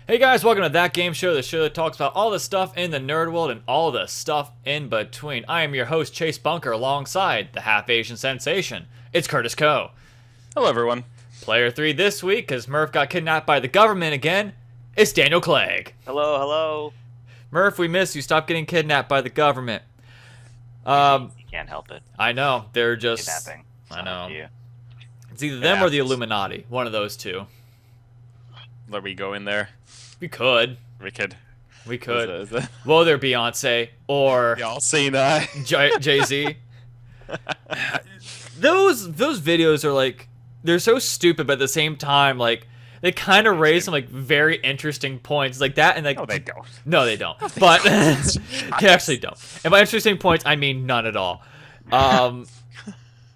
Hey guys, welcome to That Game Show, the show that talks about all the stuff in the nerd world and all the stuff in between. I am your host, Chase Bunker, alongside the half-Asian sensation. It's Curtis Coe. Hello, everyone. Player 3 this week, because Murph got kidnapped by the government again, it's Daniel Clegg. Hello, hello. Murph, we miss you. Stop getting kidnapped by the government. You can't help it. I know. They're just... Kidnapping. I know. You. It's either them or the Illuminati. One of those two. Let me go in there. We could. We could. We could. Is that... Well, they're Beyonce or... Y'all seen that? Jay-Z. Those videos are like... They're so stupid, but at the same time, like... They kind of raise some like very interesting points, like that, and like No, they don't. No, they don't. But they actually don't. And by interesting points, I mean none at all.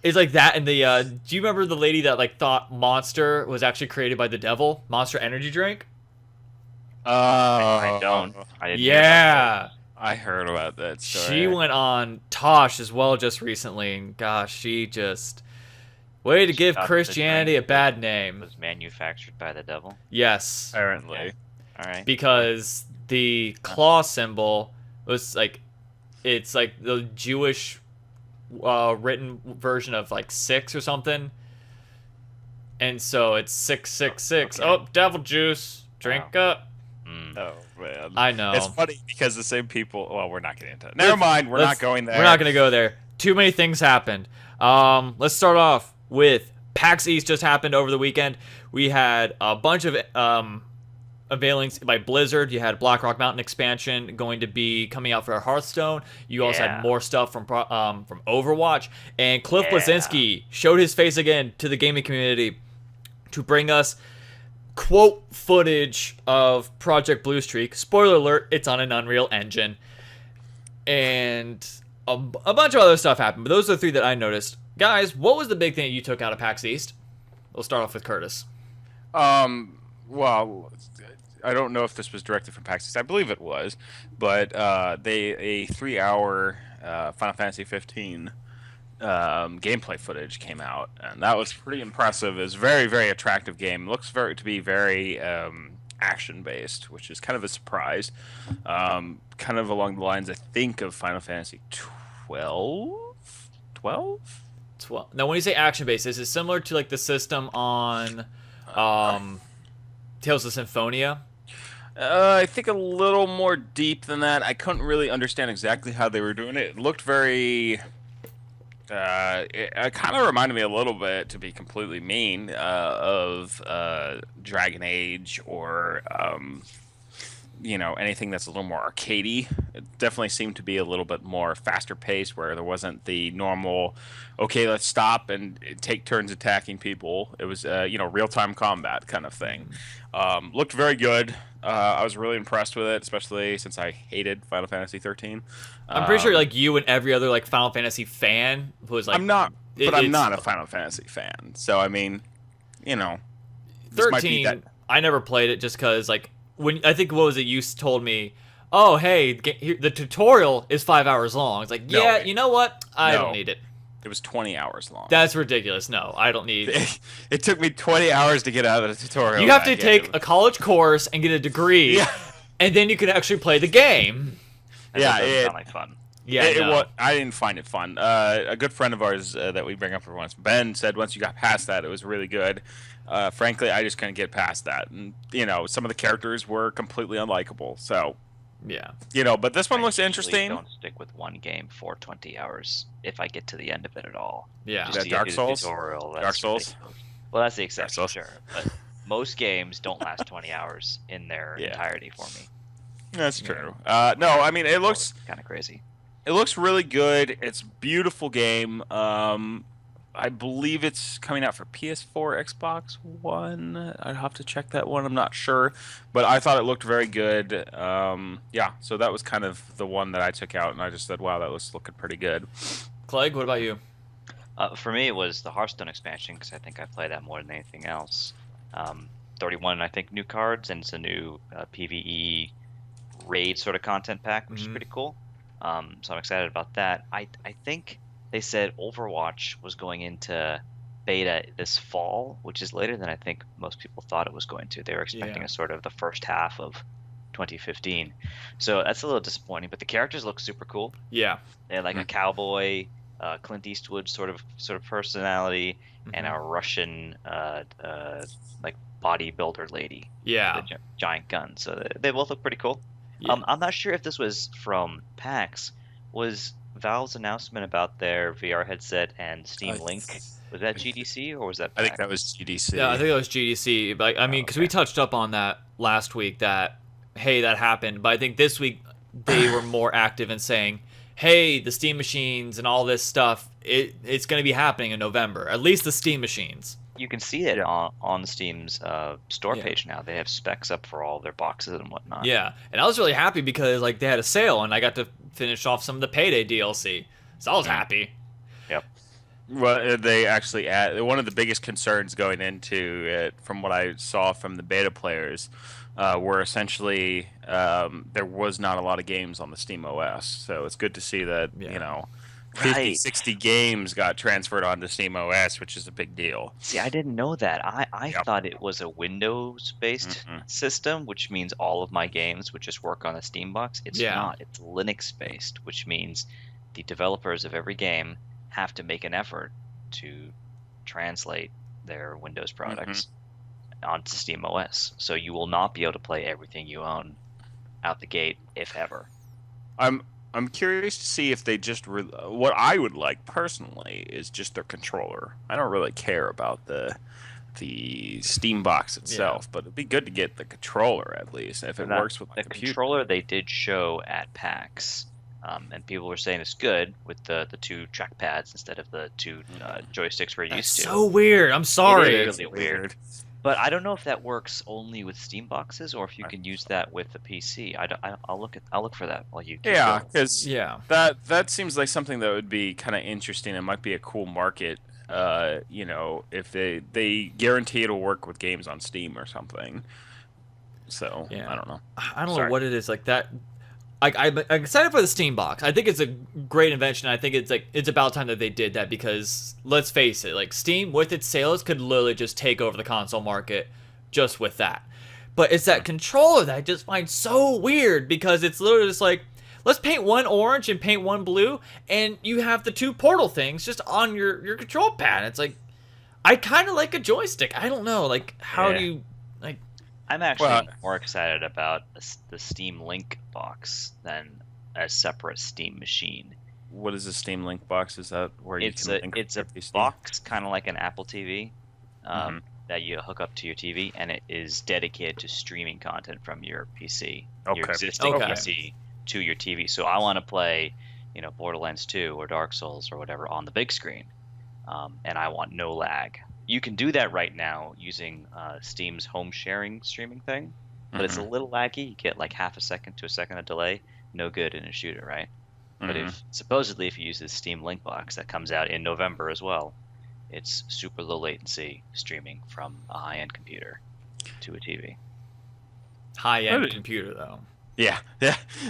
It's like that, and the do you remember the lady that like thought Monster was actually created by the devil? Monster energy drink. I don't. I didn't hear about Yeah, I heard about that story. she went on Tosh as well just recently, and gosh, she just way to give Stuff the Christianity a drink bad that name. was manufactured by the devil. Yes. Apparently. Yeah. All right. Because the claw symbol was like, it's like the Jewish written version of like 6 or something, and so it's 666. Okay. Oh, devil juice, drink up. Oh, man. I know. It's funny because the same people... Well, we're not getting into it. Never mind. We're not going there. We're not gonna go there. Too many things happened. Let's start off with PAX East just happened over the weekend. We had a bunch of unveilings by Blizzard. You had Black Rock Mountain expansion going to be coming out for Hearthstone. You also had Yeah. more stuff from Overwatch. And Cliff Yeah. Bleszinski showed his face again to the gaming community to bring us quote footage of Project Blue Streak. Spoiler alert, it's on an Unreal Engine. And a bunch of other stuff happened, but those are the 3 that I noticed. Guys, what was the big thing you took out of PAX East? We'll start off with Curtis. Well, I don't know if this was directed from PAX East. I believe it was, but a 3-hour Final Fantasy 15 gameplay footage came out, and that was pretty impressive. It's a very, very attractive game. Looks to be very action based, which is kind of a surprise. Kind of along the lines, I think, of Final Fantasy 12. 12. Now, when you say action-based, is it similar to like the system on Tales of Symphonia? I think a little more deep than that. I couldn't really understand exactly how they were doing it. It looked very... it kind of reminded me a little bit, to be completely mean, of Dragon Age or anything that's a little more arcadey. It definitely seemed to be a little bit more faster paced, where there wasn't the normal, okay, let's stop and take turns attacking people. It was real time combat kind of thing. Looked very good. I was really impressed with it, especially since I hated Final Fantasy 13. I'm pretty sure like you and every other like Final Fantasy fan was like I'm not, but I'm it's- not a Final Fantasy fan. So I mean, this might be 13. that. I never played it just because like when I think what was it you told me. Oh hey, the tutorial is 5 hours long. It's like No. yeah, you know what? I No. don't need it. It was 20 hours long. That's ridiculous. No, I don't need. It took me 20 hours to get out of the tutorial. You have to that take game. a college course and get a degree, Yeah. and then you can actually play the game. That Yeah, doesn't it- sound like fun. Yeah, It no. wa- I didn't find it fun. A good friend of ours that we bring up every once, Ben, said once you got past that, it was really good. Frankly, I just couldn't get past that, and some of the characters were completely unlikable. So, yeah. but this one I looks usually interesting. Don't stick with one game for 20 hours if I get to the end of it at all. Yeah. Just That to Dark get through Souls? the tutorial, Dark that's Souls? ridiculous. Well, that's the exception, Souls. sure. But most games don't last 20 hours in their Yeah. entirety for me. That's true. No, I mean it looks kind of crazy. really good. It's a beautiful game. I believe it's coming out for PS4, Xbox One. I'd have to check that one. I'm not sure, but I thought it looked very good. Yeah, so that was kind of the one that I took out, and I just said, "Wow, that was looking pretty good." Clegg, what about you? For me, it was the Hearthstone expansion because I think I play that more than anything else. 31, I think, new cards, and it's a new PvE raid sort of content pack, which is pretty cool. So I'm excited about that. I think they said Overwatch was going into beta this fall, which is later than I think most people thought it was going to. They were expecting Yeah. a sort of the first half of 2015. So that's a little disappointing, but the characters look super cool. Yeah. They had like a cowboy, Clint Eastwood sort of personality, and a Russian like bodybuilder lady Yeah. with a giant gun. So they both look pretty cool. Yeah. I'm not sure if this was from PAX. Was Valve's announcement about their VR headset and Steam Link, was that GDC or was that I PAX? think that was GDC. Yeah, I think it was GDC. But I mean, because we touched up on that last week that, hey, that happened. But I think this week they were more active in saying, hey, the Steam machines and all this stuff, it's going to be happening in November. At least the Steam machines. You can see it on Steam's store Yeah. page now. They have specs up for all their boxes and whatnot. Yeah, and I was really happy because like they had a sale and I got to finish off some of the Payday DLC. So I was happy. Yep. Well, they actually add one of the biggest concerns going into it, from what I saw from the beta players, were essentially there was not a lot of games on the Steam OS. So it's good to see that Yeah. 50, Right. 60 games got transferred onto Steam OS, which is a big deal. See, I didn't know that. I Yep. thought it was a Windows-based system, which means all of my games would just work on a Steam box. It's Yeah. not. It's Linux-based, which means the developers of every game have to make an effort to translate their Windows products onto Steam OS. So you will not be able to play everything you own out the gate, if ever. I'm curious to see if they just what I would like personally is just their controller. I don't really care about the Steam box itself, but it'd be good to get the controller at least if it works with my The computer. controller they did show at PAX, and people were saying it's good with the two trackpads instead of the two joysticks we're That's used to. so weird. I'm sorry. It is really weird. But I don't know if that works only with Steam boxes or if you can use that with the PC. I'll look for that while you keep Yeah, going. because Yeah. that seems like something that would be kind of interesting. It might be a cool market. If they guarantee it'll work with games on Steam or something. So Yeah. I don't know. I don't know Sorry. what it is like that. I'm excited for the Steam box. I think it's a great invention. I think it's about time that they did that because let's face it, like Steam with its sales could literally just take over the console market just with that. But it's that controller that I just find so weird because it's literally just like, let's paint one orange and paint one blue, and you have the two portal things just on your control pad. It's like, I kind of like a joystick. I don't know, like how do you like? I'm actually more excited about the Steam Link box than a separate Steam machine. What is a Steam Link box? Is that where you can link it's a your PC? box kind of like an Apple TV that you hook up to your TV, and it is dedicated to streaming content from your PC, your Okay. existing Okay. PC to your TV. So I want to play, Borderlands 2 or Dark Souls or whatever on the big screen, and I want no lag. You can do that right now using Steam's home sharing streaming thing, but it's a little laggy. You get like half a second to a second of delay. No good in a shooter, right? But supposedly if you use this Steam Link box that comes out in November as well, it's super low latency streaming from a high-end computer to a TV. High-end computer though. Yeah.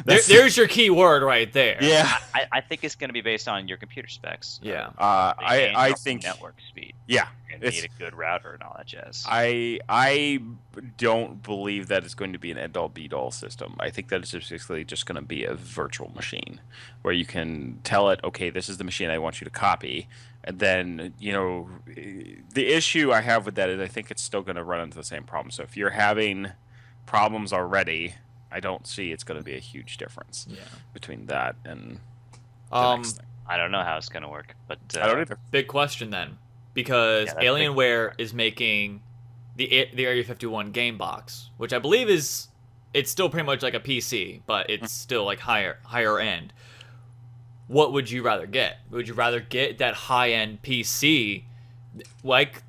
There's your key word right there. Yeah. I think it's going to be based on your computer specs. Yeah. I think network speed. Yeah. And need a good router and all that jazz. I don't believe that it's going to be an end-all be-all system. I think that it's basically just going to be a virtual machine where you can tell it, okay, this is the machine I want you to copy. And then, the issue I have with that is I think it's still going to run into the same problem. So if you're having problems already, I don't see it's going to be a huge difference between that and the next thing. I don't know how it's going to work, but I don't either. Big question then, because that's Alienware is making the Area 51 game box, which I believe it's still pretty much like a PC, but it's still like higher end. What would you rather get? Would you rather get that high end PC like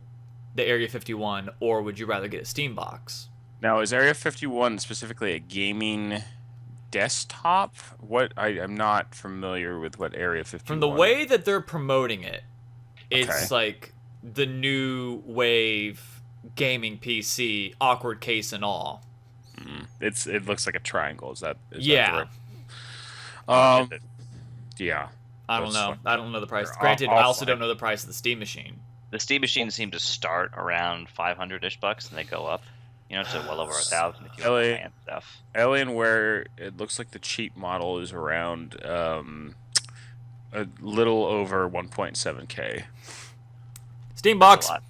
the Area 51, or would you rather get a Steam box? Now, is Area 51 specifically a gaming desktop? I'm not familiar with what Area 51. From the way that they're promoting it, it's like the new wave gaming PC, awkward case and all. It looks like a triangle. Is that Yeah. yeah. I don't know. I don't know the price. I'll Granted, I also find- don't know the price of the Steam machine. The Steam machines seem to start around 500-ish bucks, and they go up, to well over 1,000 if you want the high-end stuff. Alienware, it looks like the cheap model is around a little over 1.7K. Steam That's box. a lot.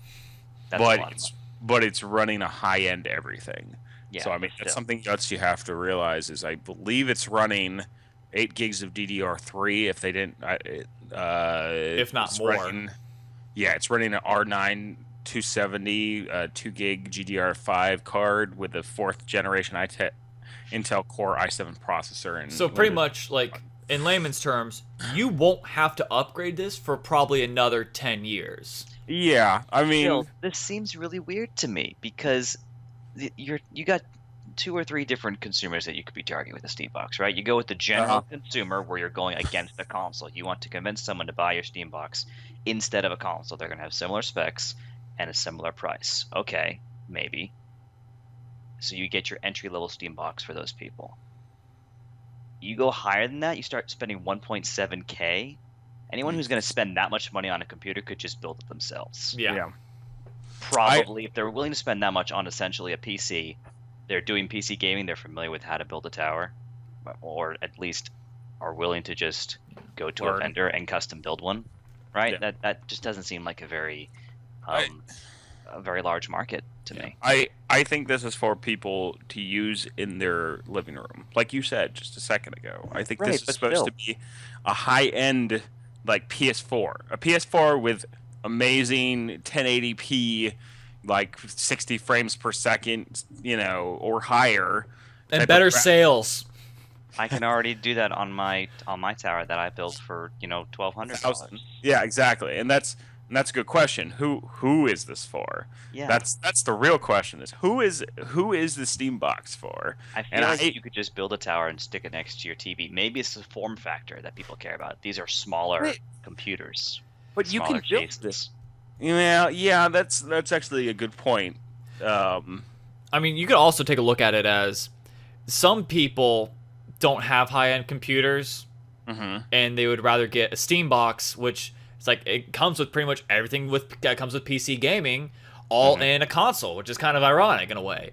That's a lot. But it's running a high-end everything. Yeah, So I mean, that's something else you have to realize is I believe it's running 8 gigs of DDR3 if they didn't. If not it's more. It's running an R9 270 2 gig GDR5 card with a 4th generation Intel Core i7 processor. And So pretty much, like, in layman's terms, you won't have to upgrade this for probably another 10 years. Yeah, I mean, Still, this seems really weird to me because you got 2 or 3 different consumers that you could be targeting with the Steam box, right? You go with the general consumer where you're going against the console. You want to convince someone to buy your Steam box instead of a console. They're going to have similar specs and a similar price. Okay, maybe. So you get your entry-level Steam box for those people. You go higher than that, you start spending 1.7K. Anyone who's going to spend that much money on a computer could just build it themselves. Yeah. Probably, if they're willing to spend that much on essentially a PC, they're doing PC gaming, they're familiar with how to build a tower, or at least are willing to just go to a vendor and custom build one, right? Yeah. That just doesn't seem like a very large market to me. I think this is for people to use in their living room, like you said just a second ago. I think this is supposed to be a high-end, like a PS4 with amazing 1080p, like 60 frames per second, or higher, and better sales. I can already do that on my tower that I built for $1,200. Yeah, exactly, and that's a good question. Who is this for? Yeah, that's the real question. Is who is the Steam box for? I feel like you could just build a tower and stick it next to your TV. Maybe it's the form factor that people care about. These are smaller computers, but you can build cases. this. Yeah, that's actually a good point. I mean, you could also take a look at it as some people don't have high-end computers, and they would rather get a Steam box, which it's like it comes with pretty much everything that comes with PC gaming, all in a console, which is kind of ironic in a way.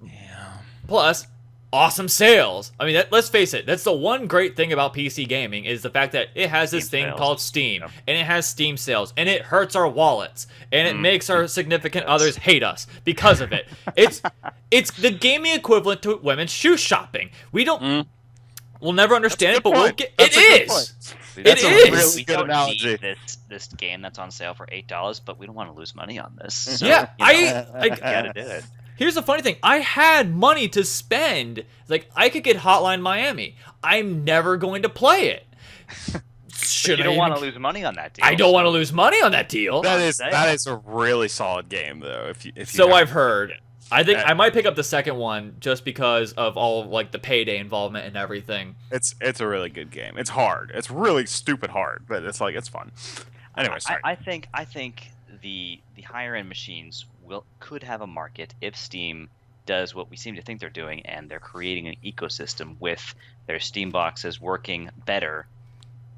Yeah. Plus, awesome sales. I mean, let's face it. That's the one great thing about PC gaming is the fact that it has this thing called Steam, and it has Steam sales, and it hurts our wallets, and it makes our significant others hate us because of it. It's the gaming equivalent to women's shoe shopping. We'll never understand it, but we'll get it. Is. That's it is. Really We good don't analogy. need this game that's on sale for $8, but we don't want to lose money on this. So, Yeah, you gotta do it. Here's the funny thing. I had money to spend. Like, I could get Hotline Miami. I'm never going to play it. You don't want to lose money on that deal. I don't want to lose money on that deal. That is a really solid game, though. If you So I've heard. I think I might pick up the second one just because of all like the payday involvement and everything. It's a really good game. It's hard. It's really stupid hard, but it's fun. Anyway, sorry. I think the higher end machines could have a market if Steam does what we seem to think they're doing, and they're creating an ecosystem with their Steam boxes working better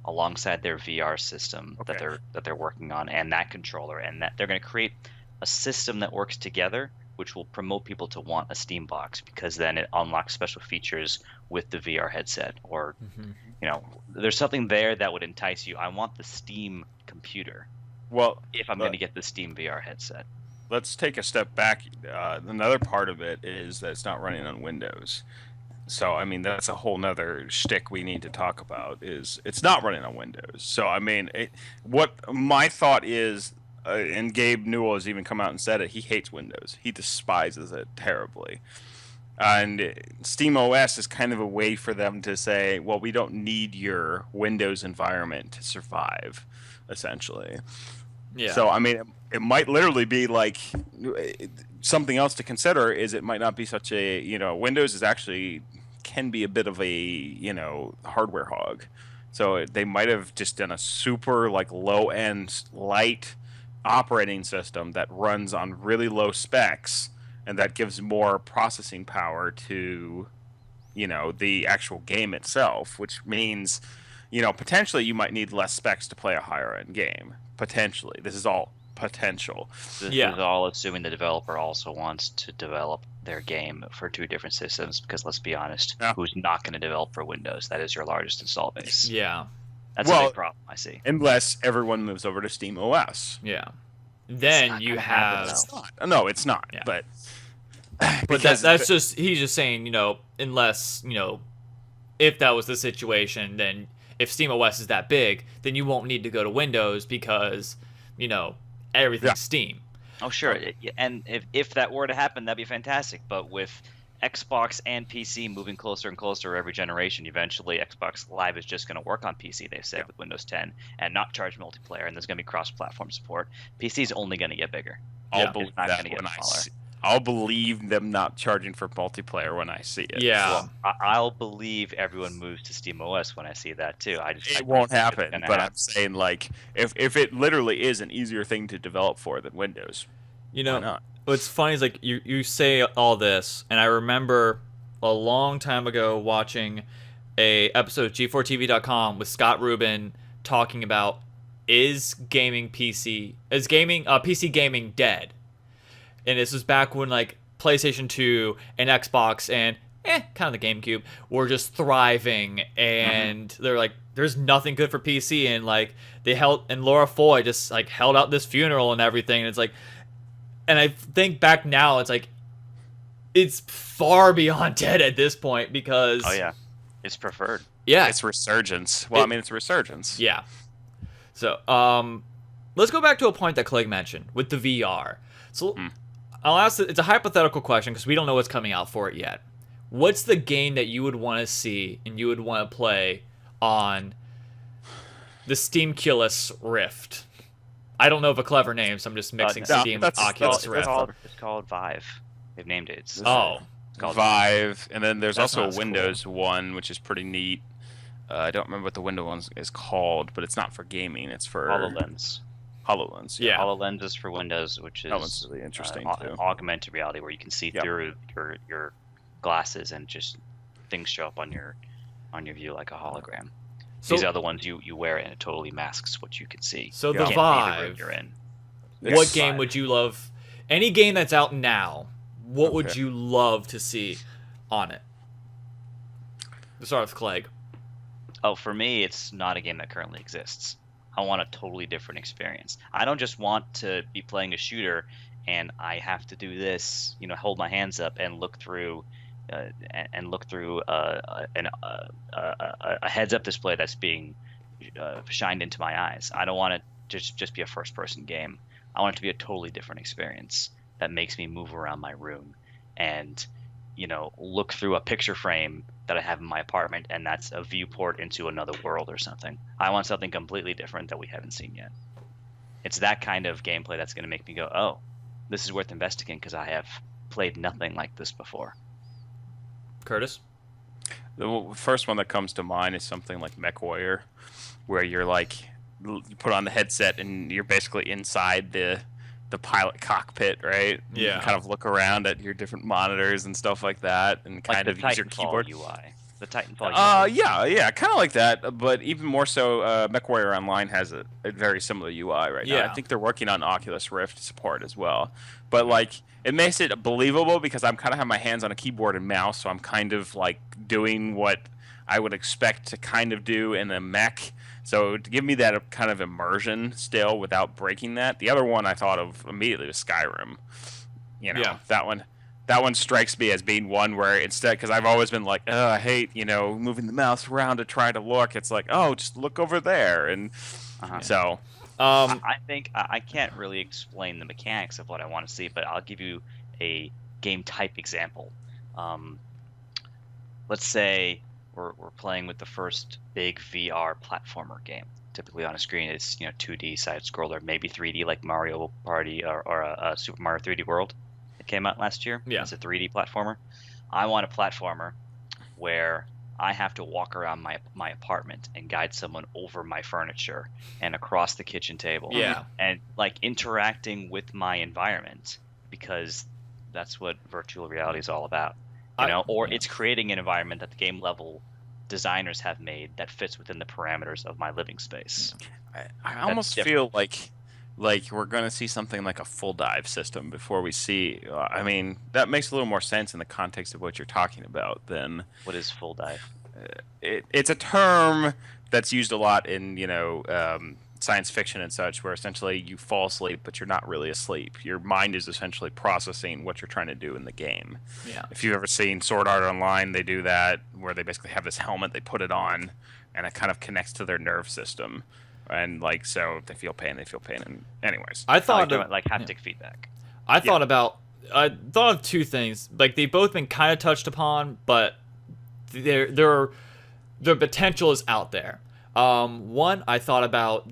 alongside their VR system that they're working on, and that controller, and that they're going to create a system that works together, which will promote people to want a Steam box because then it unlocks special features with the VR headset, or there's something there that would entice you. I want the Steam computer. Well, if I'm going to get the Steam VR headset. Let's take a step back. Another part of it is that it's not running on Windows. So, I mean, that's a whole nother shtick we need to talk about, is it's not running on Windows. So, I mean, what my thought is, and Gabe Newell has even come out and said it, he hates Windows. He despises it terribly. And SteamOS is kind of a way for them to say, well, we don't need your Windows environment to survive, essentially. Yeah. So, I mean, it might literally be like something else to consider is it might not be such a, Windows is actually can be a bit of a, hardware hog. So they might have just done a super like low-end, light operating system that runs on really low specs and that gives more processing power to, the actual game itself, which means, potentially you might need less specs to play a higher end game. Potentially. This is all potential. This Yeah. is all assuming the developer also wants to develop their game for 2 different systems, because let's be honest, Yeah. who's not going to develop for Windows? That is your largest install base. Yeah. That's a big problem I see. Unless everyone moves over to Steam OS. Yeah. It's Then not you gonna happen, have. though. It's not. No, it's not. Yeah. But That's just he's just saying, unless if that was the situation, then if SteamOS is that big, then you won't need to go to Windows because everything's Steam. Oh, sure. And if that were to happen, that'd be fantastic. But with Xbox and PC moving closer and closer every generation, eventually Xbox Live is just going to work on PC, they've said, with Windows 10, and not charge multiplayer, and there's going to be cross-platform support. PC is only going to get bigger. I'll Yeah. believe It's not that gonna get when I smaller. see. I'll believe them not charging for multiplayer when I see it. Yeah. Well, I'll believe everyone moves to SteamOS when I see that too. I It won't happen, gonna but happen. I'm saying like if it literally is an easier thing to develop for than Windows, why not? What's funny is like you say all this, and I remember a long time ago watching a episode of G4TV.com with Scott Rubin talking about is PC gaming dead? And this was back when like PlayStation 2 and Xbox and kind of the GameCube were just thriving, and they're like, there's nothing good for PC, and like they held, and Laura Foy just like held out this funeral and everything, and it's like, and I think back now, it's like it's far beyond dead at this point because Oh yeah, it's preferred. yeah, It's resurgence. Well, I mean, it's a resurgence. yeah. So let's go back to a point that Clegg mentioned with the VR. So I'll ask. It's a hypothetical question because we don't know what's coming out for it yet. What's the game that you would want to see and you would want to play on the Steamculus Rift? I don't know of a clever name, so I'm just mixing no, Steam with Oculus Rift. It's called Vive. They've named it. It's Oh, called Vive, and then there's That's also not a Windows one, which is pretty neat. I don't remember what the Windows one is called, but it's not for gaming. It's for HoloLens. HoloLens. Yeah. HoloLens is for Windows, which is That one's really interesting, too. augmented reality, where you can see Yep. through your glasses and just things show up on your view like a hologram. so These are the ones you wear, and it totally masks what you can see. so You the can't see the room Vive. you're in. What Yes. game would you love? Any game that's out now, what would Okay. you love to see on it? Let's start with Clegg. Oh, for me, it's not a game that currently exists. I want a totally different experience. I don't just want to be playing a shooter and I have to do this, hold my hands up and look through a heads-up display that's being shined into my eyes. I don't want it to just be a first-person game. I want it to be a totally different experience that makes me move around my room and look through a picture frame that I have in my apartment, and that's a viewport into another world or something. I want something completely different that we haven't seen yet. It's that kind of gameplay that's going to make me go, oh, this is worth investing in because I have played nothing like this before. Curtis? The first one that comes to mind is something like MechWarrior, where you're like, you put on the headset and you're basically inside the pilot cockpit, right? You Yeah. can kind of look around at your different monitors and stuff like that, and kind Like of the use your Titanfall keyboard. UI. The Titanfall UI. Yeah, kind of like that, but even more so, MechWarrior Online has a very similar UI right now. Yeah. I think they're working on Oculus Rift support as well. But like, it makes it believable because I'm kind of have my hands on a keyboard and mouse, so I'm kind of like doing what I would expect to kind of do in a mech. So to give me that kind of immersion still without breaking that. The other one I thought of immediately was Skyrim. Yeah. That one strikes me as being one where instead, because I've always been like, I hate, moving the mouse around to try to look. It's like, oh, just look over there. And so, I think I can't really explain the mechanics of what I want to see, but I'll give you a game type example. Let's say we're playing with the first big VR platformer game. Typically on a screen, it's 2D side scroller, maybe 3D like Mario Party or a Super Mario 3D World. It came out last year. Yeah. It's a 3D platformer. I want a platformer where I have to walk around my apartment and guide someone over my furniture and across the kitchen table. Yeah. And like interacting with my environment, because that's what virtual reality is all about. It's creating an environment that the game level designers have made that fits within the parameters of my living space. I almost feel like like we're going to see something like a full dive system before we see. I mean, that makes a little more sense in the context of what you're talking about than What is full dive? it's a term that's used a lot in science fiction and such, where essentially you fall asleep, but you're not really asleep. Your mind is essentially processing what you're trying to do in the game. Yeah. If you've ever seen Sword Art Online, they do that where they basically have this helmet, they put it on, and it kind of connects to their nerve system, and like so if they feel pain, they feel pain. And anyways, I thought like haptic feedback. I thought of two things. Like they've both been kind of touched upon, but their potential is out there. One, I thought about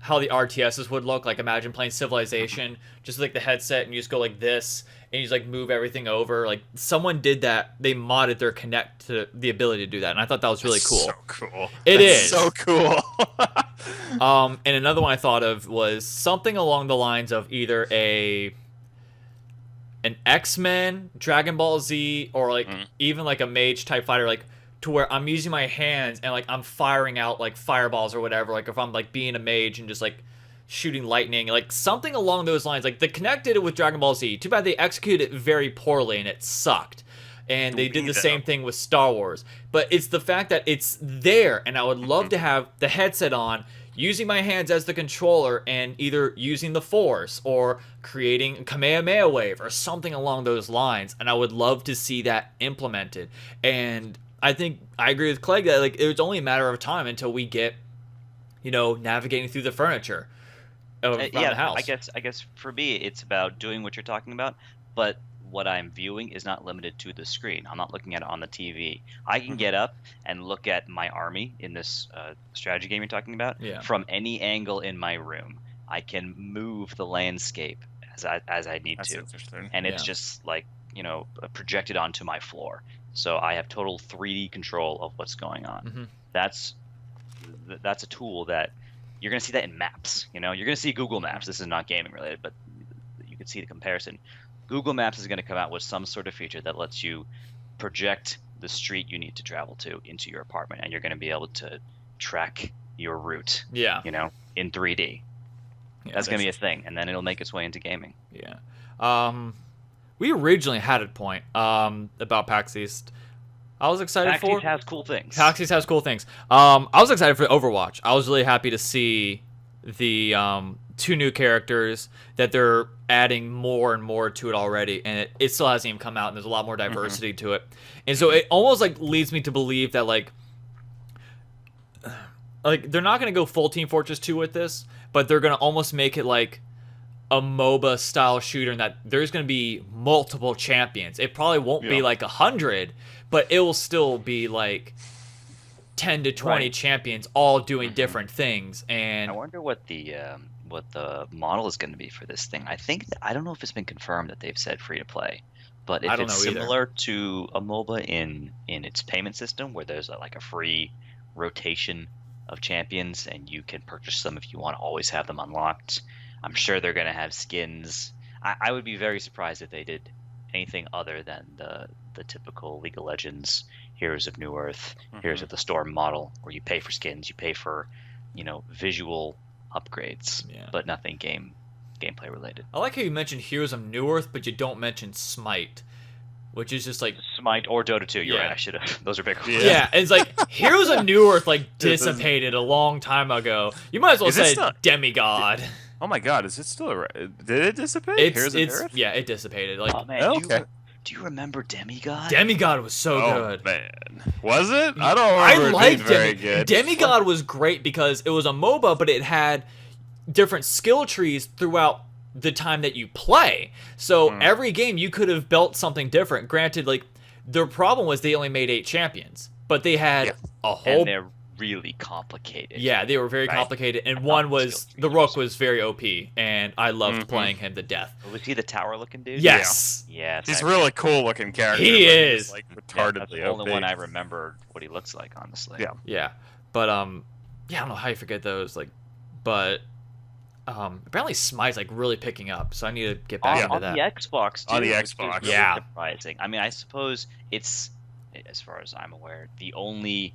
how the RTSs would look. Like imagine playing Civilization, just like the headset, and you just go like this, and you just like move everything over. Like someone did that. They modded their Kinect to the ability to do that, and I thought that was really cool. So cool. It That's is so cool. And another one I thought of was something along the lines of either an X-Men, Dragon Ball Z, or like even like a mage type fighter, like to where I'm using my hands and like I'm firing out like fireballs or whatever. Like if I'm like being a mage and just like shooting lightning, like something along those lines. Like the Kinect did it with Dragon Ball Z. Too bad they executed it very poorly and it sucked. And they did the same thing with Star Wars. But it's the fact that it's there, and I would love to have the headset on, using my hands as the controller, and either using the Force or creating a Kamehameha wave or something along those lines. And I would love to see that implemented. And I think I agree with Clegg that like it's only a matter of time until we get, navigating through the furniture around the house. I guess for me it's about doing what you're talking about, but what I'm viewing is not limited to the screen. I'm not looking at it on the TV. I can get up and look at my army in this strategy game you're talking about from any angle in my room. I can move the landscape as I need to, and it's just like projected onto my floor. So I have total 3D control of what's going on. That's a tool that you're going to see that in maps. You're going to see Google Maps. This is not gaming related, but you can see the comparison. Google Maps is going to come out with some sort of feature that lets you project the street you need to travel to into your apartment, and you're going to be able to track your route. In 3D. That's going to be a thing, and then it'll make its way into gaming. We originally had a point about PAX East. I was excited PAX East has cool things. PAX East has cool things. I was excited for Overwatch. I was really happy to see the 2 new characters, that they're adding more and more to it already, and it still hasn't even come out, and there's a lot more diversity to it. And so it almost like leads me to believe that like they're not going to go full Team Fortress 2 with this, but they're going to almost make it like a MOBA style shooter, and that there's going to be multiple champions. It probably won't be like 100, but it will still be like 10 to 20 champions all doing different things. And I wonder what the model is going to be for this thing. I don't know if it's been confirmed that they've said free to play, but if it's similar to a MOBA in its payment system, where there's like a free rotation of champions and you can purchase them if you want to always have them unlocked. I'm sure they're going to have skins. I would be very surprised if they did anything other than the typical League of Legends Heroes of New Earth, Heroes of the Storm model, where you pay for skins, you pay for visual upgrades, but nothing gameplay related. I like how you mentioned Heroes of New Earth, but you don't mention Smite, which is just like Smite or Dota 2. You're right. I should have. Those are bigger. Yeah, it's like Heroes of New Earth like dissipated a long time ago. You might as well say Demigod. Oh my God, is it still? Did it dissipate? It dissipated. Like, oh man, do you remember Demigod? Demigod was so good. Man, was it? I don't remember. I liked very good. Demigod was great because it was a MOBA, but it had different skill trees throughout the time that you play. So every game you could have built something different. Granted, like their problem was they only made 8 champions, but they had a whole. And they're really complicated. Yeah, they were very complicated, and one was the Rook was very OP, and I loved playing him to death. Was he the tower-looking dude? Yes. Yeah. He's a really cool-looking character. He is. Like retardedly that's the only one I remember what he looks like, honestly. Yeah. But I don't know how you forget those. Like, but apparently Smite's like really picking up, so I need to get back into that. On the Xbox, too. On the Xbox. Really surprising. I mean, I suppose it's, as far as I'm aware, the only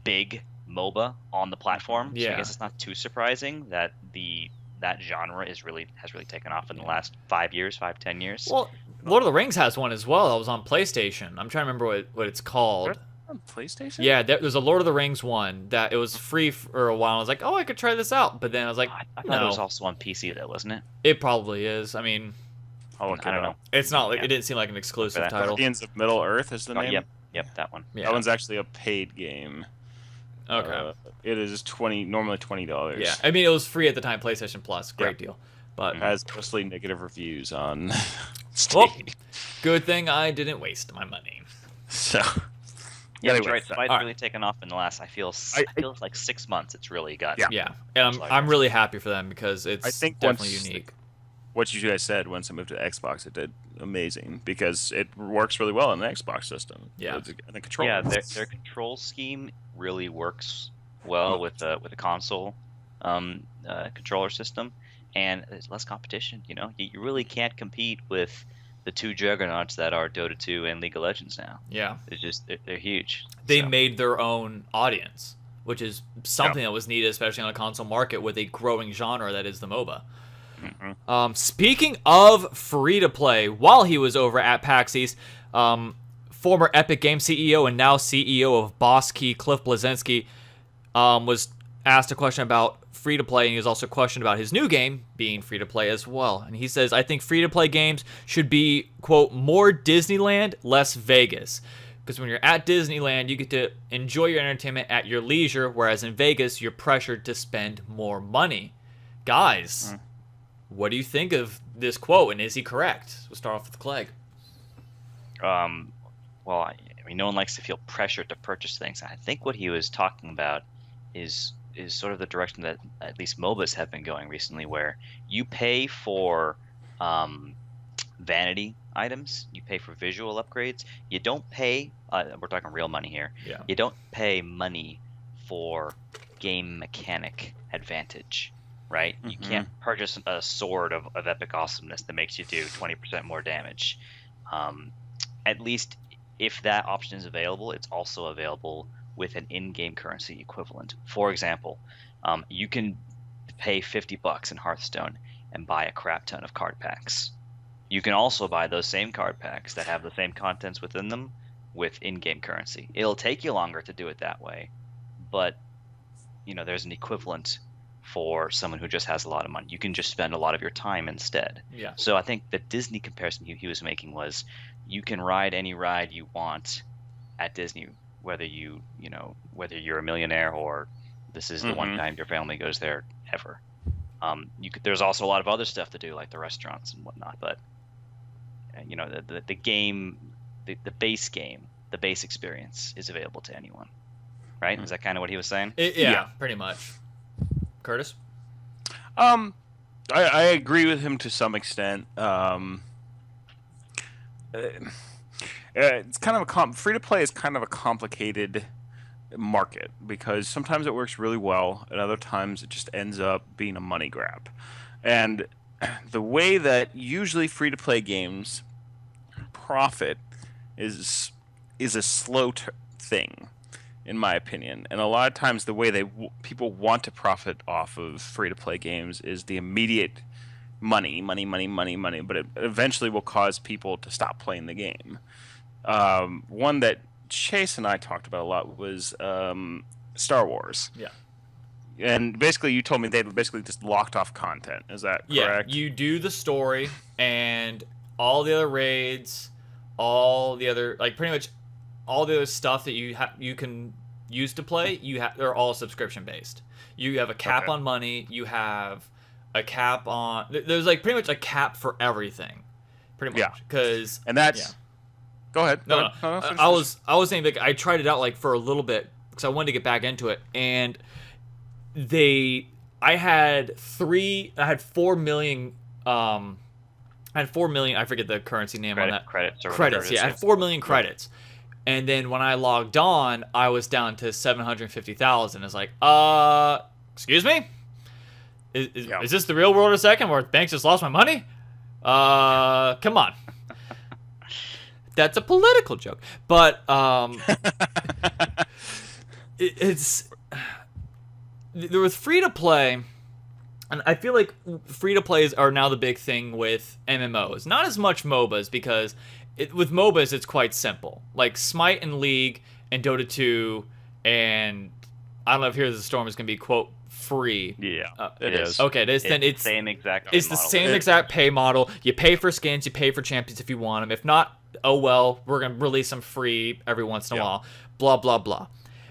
big MOBA on the platform. So I guess it's not too surprising that the that genre has really taken off in the last 5 years, 10 years. Well, Lord of the Rings has one as well. That was on PlayStation. I'm trying to remember what it's called. On PlayStation? Yeah, there's a Lord of the Rings one that it was free for a while. I was like, oh, I could try this out. But then I was like, I thought no. it was also on PC though, wasn't it? It probably is. I mean, I'll look I it don't up. know. it's not like Yeah. it didn't seem like an exclusive that. title. Guardians of Middle Earth is the Oh, name. yep, that one. Yeah. That one's actually a paid game. Okay. It is normally $20. Yeah. I mean, it was free at the time. PlayStation Plus, great deal. But Has mostly negative reviews on Steam. well, good thing I didn't waste my money. So. Yeah, Anyway, Detroit Spite's all really taken off in the last. I feel like 6 months. It's really got. Yeah, and I'm really happy for them because it's I think definitely once- unique. What you guys said, once I moved to Xbox, it did amazing because it works really well in the Xbox system. Yeah. And the controller. Yeah, their control scheme really works well with the console controller system, and there's less competition. You know, you really can't compete with the two juggernauts that are Dota 2 and League of Legends now. Yeah, It's just they're huge. they So, made their own audience, which is something that was needed, especially on a console market with a growing genre that is the MOBA. Speaking of free to play, while he was over at PAX East, former Epic Games CEO and now CEO of Boss Key, Cliff Bleszinski, was asked a question about free to play, and he was also questioned about his new game being free to play as well. And he says, I think free to play games should be, quote, more Disneyland, less Vegas. Because when you're at Disneyland, you get to enjoy your entertainment at your leisure, whereas in Vegas, you're pressured to spend more money. Guys, what do you think of this quote, and is he correct? We'll start off with Clegg. well, I mean, no one likes to feel pressured to purchase things. I think what he was talking about is sort of the direction that at least MOBAs have been going recently, where you pay for vanity items, you pay for visual upgrades. You don't pay. We're talking real money here. Yeah. You don't pay money for game mechanic advantage, right? You can't purchase a sword of epic awesomeness that makes you do 20% more damage. At least if that option is available, it's also available with an in-game currency equivalent. For example, you can pay $50 in Hearthstone and buy a crap ton of card packs. You can also buy those same card packs that have the same contents within them with in-game currency. It'll take you longer to do it that way, but there's an equivalent for someone who just has a lot of money. You can just spend a lot of your time instead. Yeah. So I think the Disney comparison he was making was, you can ride any ride you want at Disney, whether you're a millionaire or this is the one time your family goes there ever. There's also a lot of other stuff to do, like the restaurants and whatnot, but the game, the base game, the base experience is available to anyone, right? Is that kind of what he was saying? Yeah, pretty much. Curtis? I agree with him to some extent. It's kind of free to play is kind of a complicated market because sometimes it works really well and other times it just ends up being a money grab. And the way that usually free to play games profit is a slow thing, in my opinion. And a lot of times the way people want to profit off of free to play games is the immediate money, but it eventually will cause people to stop playing the game. One that Chase and I talked about a lot was Star Wars. Yeah. And basically you told me they basically just locked off content. Is that correct? Yeah, you do the story and all the other raids, all the other, like pretty much all the other stuff that you can use to play, they're all subscription based. You have a cap on money, you have a cap on, there's like pretty much a cap for everything. Pretty much. Yeah. Cuz And that's yeah. Go ahead. No. Finish. I was saying, like, I tried it out like for a little bit because I wanted to get back into it, and I had 4 million. I had 4 million. I forget the currency name on that. Credits. Yeah, I had 4 million credits, and then when I logged on, I was down to 750,000. It's like, excuse me, is this the real world a second where banks just lost my money? Come on. That's a political joke, but it's there was free to play. And I feel like free to plays are now the big thing with MMOs. Not as much MOBAs because with MOBAs it's quite simple. Like Smite and League and Dota 2 and I don't know if Heroes of the Storm is going to be quote free. Yeah, it is. Okay, it is. Then it's same exact. it's the model. same exact pay model. You pay for skins, you pay for champions if you want them. If not, oh well, we're going to release them free every once in a while. Blah blah blah.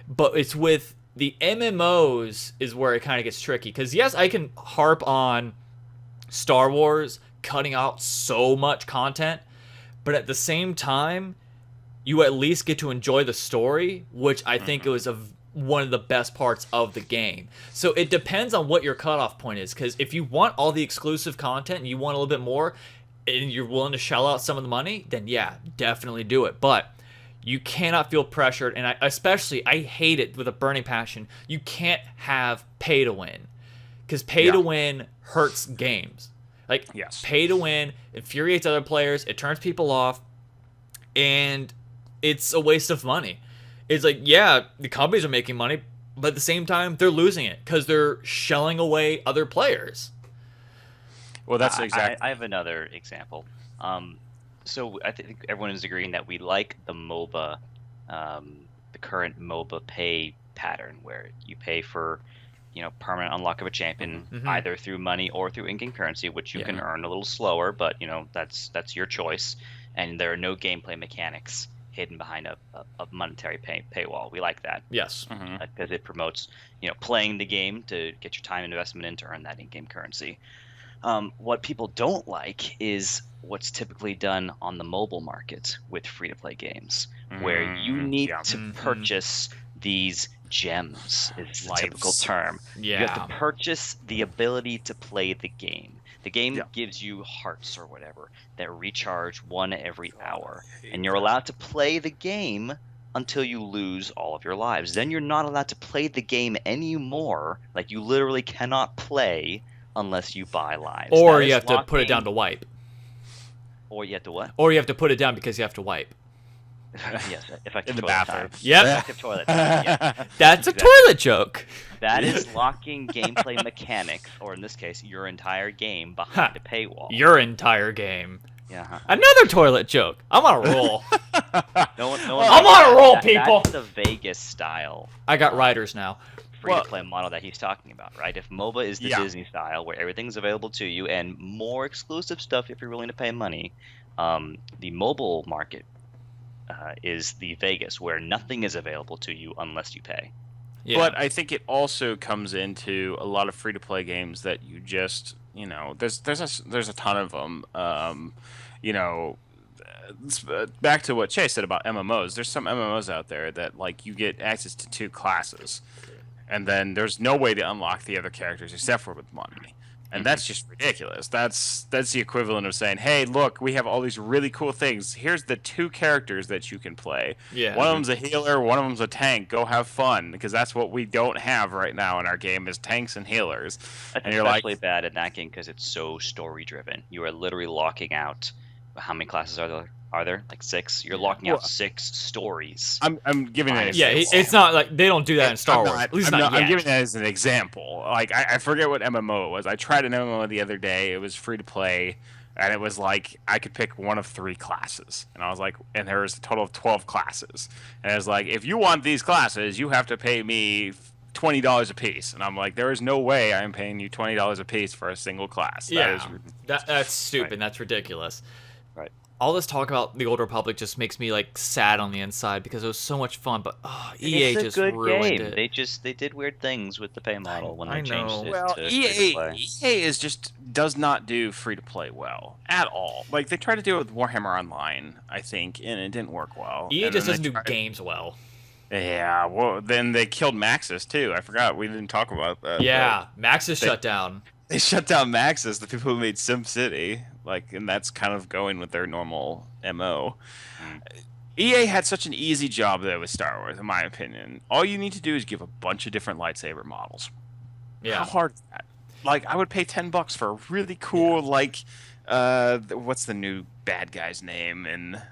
But it's with the MMOs is where it kind of gets tricky because yes, I can harp on Star Wars cutting out so much content, but at the same time, you at least get to enjoy the story, which I think it was one of the best parts of the game. So it depends on what your cutoff point is, because if you want all the exclusive content and you want a little bit more, and you're willing to shell out some of the money, then yeah, definitely do it. But you cannot feel pressured, and I hate it with a burning passion. You can't have pay to win, because pay to win hurts games. Like pay to win infuriates other players. It turns people off, and it's a waste of money. It's like, yeah, the companies are making money, but at the same time, they're losing it because they're shelling away other players. Well, that's exactly. I have another example. So I think everyone is agreeing that we like the MOBA, the current MOBA pay pattern where you pay for, permanent unlock of a champion either through money or through in-game currency, which you can earn a little slower, but that's your choice, and there are no gameplay mechanics hidden behind a monetary paywall. We like that. Yes. Because it promotes, playing the game to get your time and investment in to earn that in-game currency. What people don't like is what's typically done on the mobile market with free-to-play games, where you need to purchase these gems, is the typical term. Yeah. You have to purchase the ability to play the game. The game gives you hearts or whatever that recharge one every hour, and you're allowed to play the game until you lose all of your lives. Then you're not allowed to play the game anymore. Like, you literally cannot play unless you buy lives. Or you have to put it down to wipe. Or you have to what? Or you have to put it down because you have to wipe. Yes, effective in the toilet bathroom. time. Yep. Effective toilet time. Yeah. That's a toilet joke. That is locking gameplay mechanics, or in this case, your entire game behind a paywall. Your entire game. Yeah. Another toilet joke. I'm on a roll. No one I'm on a roll, people. That's the Vegas style. I got riders now. Free-to-play model that he's talking about, right? If MOBA is the Disney style, where everything's available to you and more exclusive stuff if you're willing to pay money, the mobile market is the Vegas, where nothing is available to you unless you pay. Yeah. But I think it also comes into a lot of free-to-play games that you just, there's a ton of them. Back to what Chase said about MMOs. There's some MMOs out there that like you get access to 2 classes, and then there's no way to unlock the other characters except for with money. And that's just ridiculous. That's the equivalent of saying, hey, look, we have all these really cool things. Here's the 2 characters that you can play. Yeah. One of them's a healer, one of them's a tank. Go have fun, because that's what we don't have right now in our game is tanks and healers. That's especially bad in that game because it's so story-driven. You are literally locking out how many classes are there? Like 6? You're locking out 6 stories. I'm giving it. Yeah, it's not like they don't do that in Star Wars. At least not yet. I'm giving that as an example. Like I forget what MMO it was. I tried an MMO the other day. It was free to play, and it was like I could pick one of 3 classes, and I was like, and there was a total of 12 classes, and it was like, if you want these classes, you have to pay me $20 a piece, and I'm like, there is no way I'm paying you $20 a piece for a single class. That's stupid. Right. That's ridiculous. Right. All this talk about the Old Republic just makes me like sad on the inside because it was so much fun, but EA just ruined it. They did weird things with the pay model when they changed it to EA does not do free to play well at all. Like they tried to do it with Warhammer Online, I think, and it didn't work well. EA just doesn't do games well. Yeah, well then they killed Maxis too. I forgot we didn't talk about that. Yeah, Maxis shut down. They shut down Maxis, the people who made SimCity, and that's kind of going with their normal MO. EA had such an easy job though with Star Wars, in my opinion. All you need to do is give a bunch of different lightsaber models. Yeah. How hard is that? Like, I would pay $10 for a really cool, what's the new bad guy's name? Would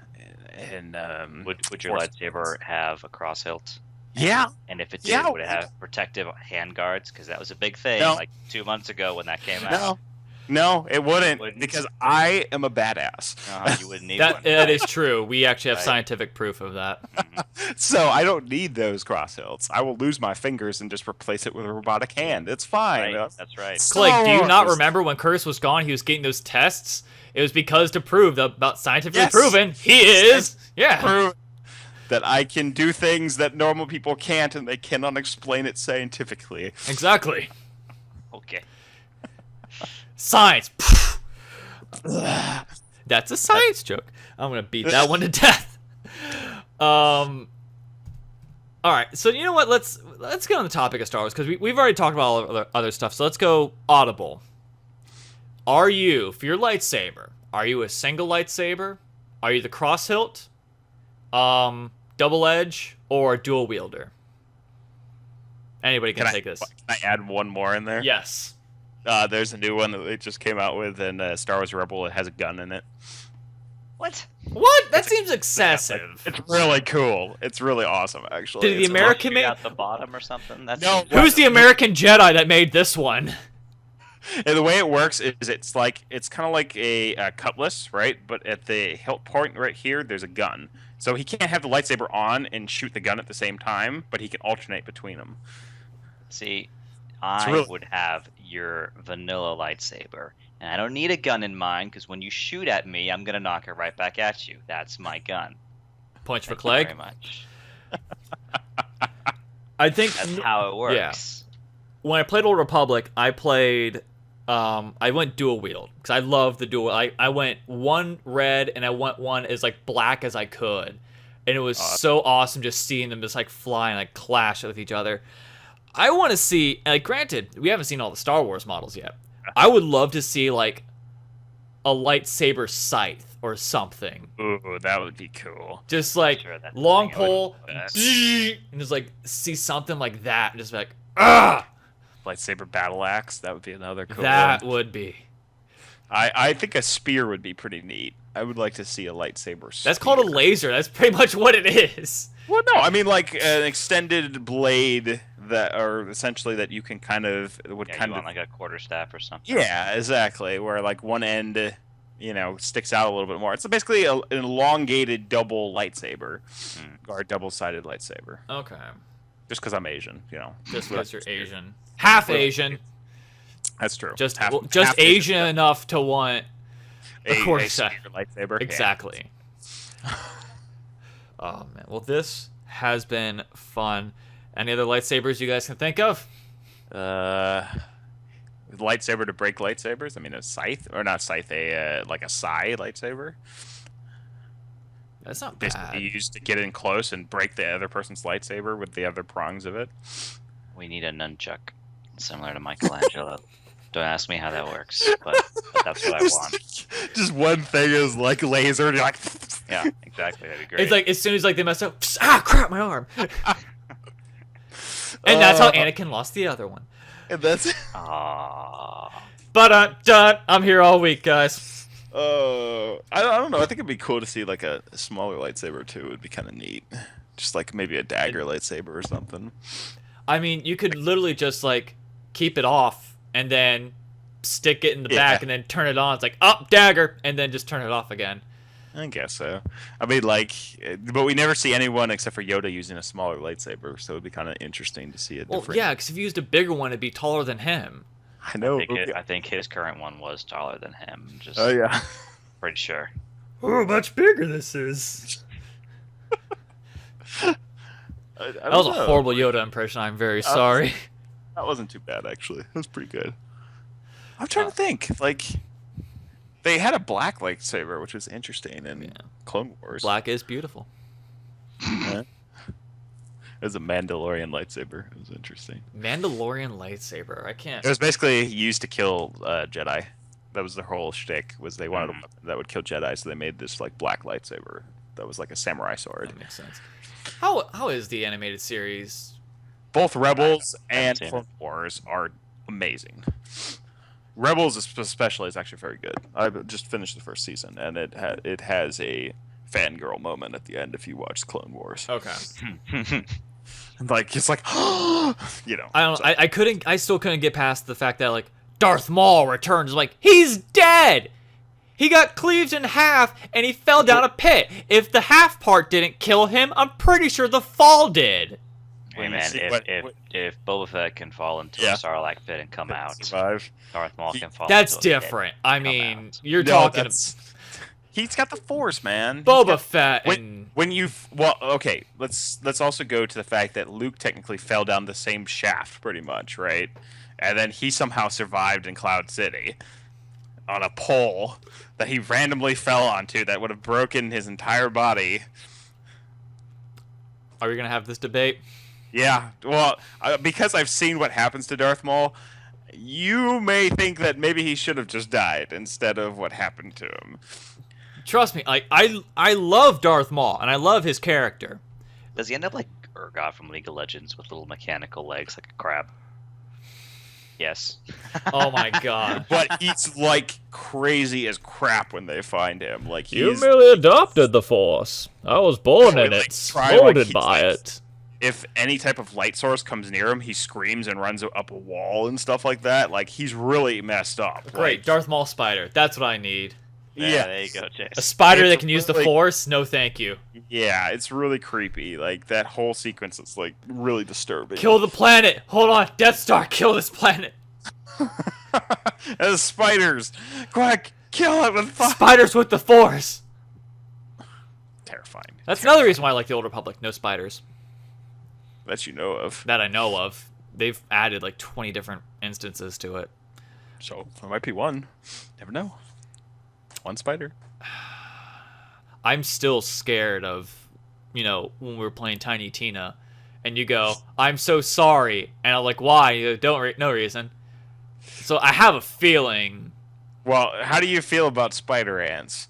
your lightsaber have a cross hilt? Yeah. And if it did, Yeah. would it have protective hand guards? Because that was a big thing No. like 2 months ago when that came out. No. No, it wouldn't, Wouldn't. because I am a badass. You wouldn't need one. That is true. We actually have Right. scientific proof of that. So I don't need those cross hilts. I will lose my fingers and just replace it with a robotic hand. It's fine. Right, that's right. Clay, do you not Stars. remember when Curtis was gone, he was getting those tests? It was because to prove that about scientifically Yes. proven he is. Yeah. Prove that I can do things that normal people can't, and they cannot explain it scientifically. Exactly. Okay. Science. That's a science joke. I'm gonna beat that one to death. All right. So you know what? Let's get on the topic of Star Wars because we've already talked about all of the other stuff. So let's go audible. Are you, for your lightsaber, are you a single lightsaber? Are you the cross hilt, double edge, or dual wielder? Anybody can take this. Can I add one more in there? Yes. There's a new one that they just came out with, and Star Wars Rebel. It has a gun in it. What? What? That seems excessive. It's really cool. It's really awesome, actually. Did the It's American Shoot ma- out the bottom or something? That's No. Who's the American Jedi that made this one? And the way it works is it's kind of like a cutlass, right? But at the hilt point right here, there's a gun. So he can't have the lightsaber on and shoot the gun at the same time, but he can alternate between them. See, I really- would have your vanilla lightsaber, and I don't need a gun in mine because when you shoot at me, I'm gonna knock it right back at you. That's my gun. Points for Thank you Clegg. very much. I think That's how it works. when I played Old Republic, I played. I went dual wield because I love the dual. I went one red and I went one as like black as I could, and it was so awesome just seeing them just like fly and like clash with each other. I want to see. Like, granted, we haven't seen all the Star Wars models yet. I would love to see like a lightsaber scythe or something. Ooh, that would be cool. Just like Sure, that's the long thing I would pole, want. and just like see something like that, and just be like, ah, Lightsaber battle axe. That would be another cool that one. would be. I think a spear would be pretty neat. I would like to see a lightsaber spear. That's called a laser. That's pretty much what it is. Well, no, I mean like an extended blade that, or essentially that you can kind of would Yeah, kind you of. want like a quarterstaff or something. Yeah, exactly. Where like one end, sticks out a little bit more. It's basically an elongated double lightsaber, or a double-sided lightsaber. Okay. Just because I'm Asian, Just because you're Asian. Half Asian. That's true. Just Half Asian enough to want a quarterstaff. spear lightsaber. Exactly. Oh man. Well, this has been fun. Any other lightsabers you guys can think of? Lightsaber to break lightsabers. I mean, a scythe, or not scythe, like a sai lightsaber. That's not Basically bad. used to get in close and break the other person's lightsaber with the other prongs of it. We need a nunchuck, similar to Michelangelo. Don't ask me how that works, but that's what I want. Just one thing is like laser, and you're like, Yeah, exactly. That'd be great. It's like as soon as like they mess up, crap, my arm. And that's how Anakin lost the other one. and that's. Ah, But done. I'm here all week, guys. I don't know. I think it'd be cool to see like a smaller lightsaber too. It'd be kind of neat. Just like maybe a dagger lightsaber or something. I mean, you could literally just like keep it off and then stick it in the back and then turn it on. It's like, oh, dagger, and then just turn it off again. I guess so. I mean, but we never see anyone except for Yoda using a smaller lightsaber, so it'd be kind of interesting to see a Well, different. yeah, because if you used a bigger one, it'd be taller than him. I know. I think his current one was taller than him. Just Oh yeah. pretty sure. Oh, much bigger this is. I That was a horrible Yoda impression. I'm very sorry. That wasn't too bad actually. It was pretty good. I'm trying to think. Like, they had a black lightsaber, which was interesting in Clone Wars. Black is beautiful. Yeah. It was a Mandalorian lightsaber. It was interesting. Mandalorian lightsaber. I can't. It was basically used to kill Jedi. That was their whole shtick. Was they wanted a weapon that would kill Jedi, so they made this like black lightsaber that was like a samurai sword. That makes sense. How is the animated series? Both Rebels and seen it. Clone Wars are amazing. Rebels especially is actually very good. I just finished the first season, and it has a fangirl moment at the end if you watch Clone Wars. Okay. Like it's like, you know. I don't. so- I still couldn't get past the fact that like Darth Maul returns. Like he's dead. He got cleaved in half and he fell down a pit. If the half part didn't kill him, I'm pretty sure the fall did. Hey When you man, see if Boba Fett can fall into Yeah. a Sarlacc pit and come out, survive. Darth Maul can fall. That's into a pit different. and I come mean, out. you're No, talking that's- He's got the Force, man. He's Boba got- Fett and When you okay, let's also go to the fact that Luke technically fell down the same shaft, pretty much, right? And then he somehow survived in Cloud City on a pole that he randomly fell onto that would have broken his entire body. are we gonna have this debate? Yeah, well, because I've seen what happens to Darth Maul, you may think that maybe he should have just died instead of what happened to him. Trust me, like I love Darth Maul and I love his character. Does he end up like Urgot from League of Legends with little mechanical legs like a crab? Yes. Oh my god. But he's like crazy as crap when they find him. Like he's adopted the Force. I was born in it, molded by it. if any type of light source comes near him, he screams and runs up a wall and stuff like that. Like he's really messed up. Great, Like, Darth Maul spider. That's what I need. yeah, There you go, Chase. A spider It's that can use the really- Force? No, thank you. yeah, it's really creepy. Like that whole sequence is like really disturbing. Kill the planet. Hold on, Death Star. Kill this planet. As spiders, quick, kill it with fire. Spiders with the Force. Terrifying. That's another reason why I like the Old Republic. No spiders That you know of. that I know of. They've added like 20 different instances to it. So there might be one. Never know. One spider. I'm still scared of, when we were playing Tiny Tina, and you go, "I'm so sorry," and I'm like, "Why?" You go, no reason. So I have a feeling Well, how do you feel about spider ants?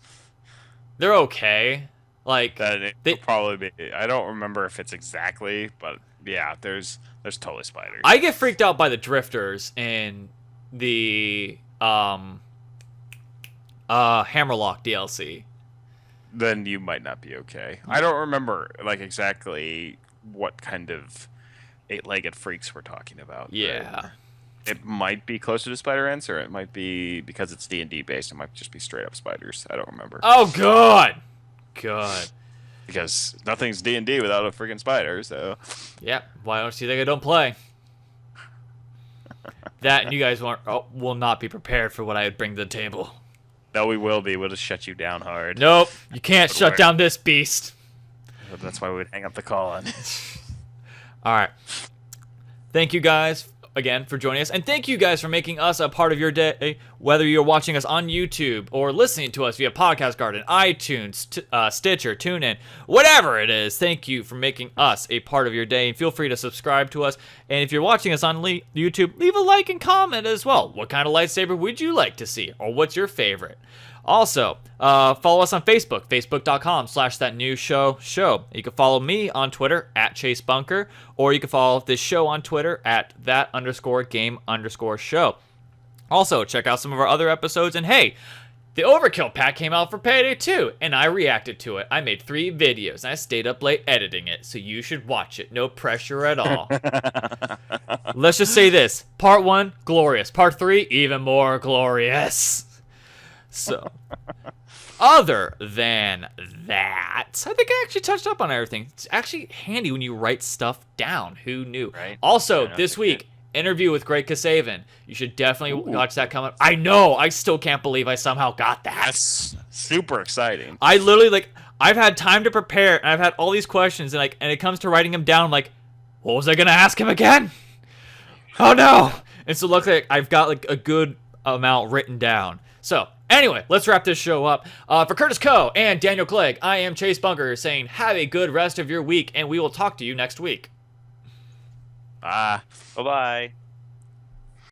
they're okay. Like That it They- will probably be. I don't remember if it's exactly, but yeah, there's totally spiders. I get freaked out by the drifters in the Hammerlock DLC. Then you might not be okay. I don't remember like exactly what kind of eight-legged freaks we're talking about. Yeah. It might be closer to spider ants, or it might be because it's D&D based. It might just be straight up spiders. I don't remember Oh god. God. because nothing's D&D without a freaking spider. So Yeah. Why don't you think I don't play? That and you guys will not be prepared for what I would bring to the table. no, we will be. We'll just shut you down hard. Nope. You can't Good shut work. down this beast. That's why we'd hang up the call on. All right. Thank you guys again for joining us, and thank you guys for making us a part of your day, whether you're watching us on YouTube or listening to us via Podcast Garden, iTunes, Stitcher, TuneIn, whatever it is. Thank you for making us a part of your day, and feel free to subscribe to us. And if you're watching us on YouTube, leave a like and comment as well. What kind of lightsaber would you like to see, or what's your favorite? Also, follow us on Facebook, facebook.com/thatnewshow. You can follow me on Twitter @ChaseBunker, or you can follow this show on Twitter @that_game_show. Also, check out some of our other episodes, and hey, the Overkill pack came out for Payday 2, and I reacted to it. I made 3 videos, and I stayed up late editing it, so you should watch it. No pressure at all. Let's just say this. Part 1, glorious. Part 3, even more glorious. So, other than that, I think I actually touched up on everything. It's actually handy when you write stuff down. Who knew? Right. Also, Yeah, this that's week, good. interview with Greg Kasavan. You should definitely Ooh. watch that come up. I know. I still can't believe I somehow got that. That's super exciting. I literally, I've had time to prepare, and I've had all these questions, and it comes to writing them down, I'm like, what was I going to ask him again? Oh, no. And so, luckily, I've got, a good amount written down. So, anyway, let's wrap this show up. For Curtis Coe and Daniel Clegg, I am Chase Bunker saying have a good rest of your week, and we will talk to you next week. Ah. Bye bye.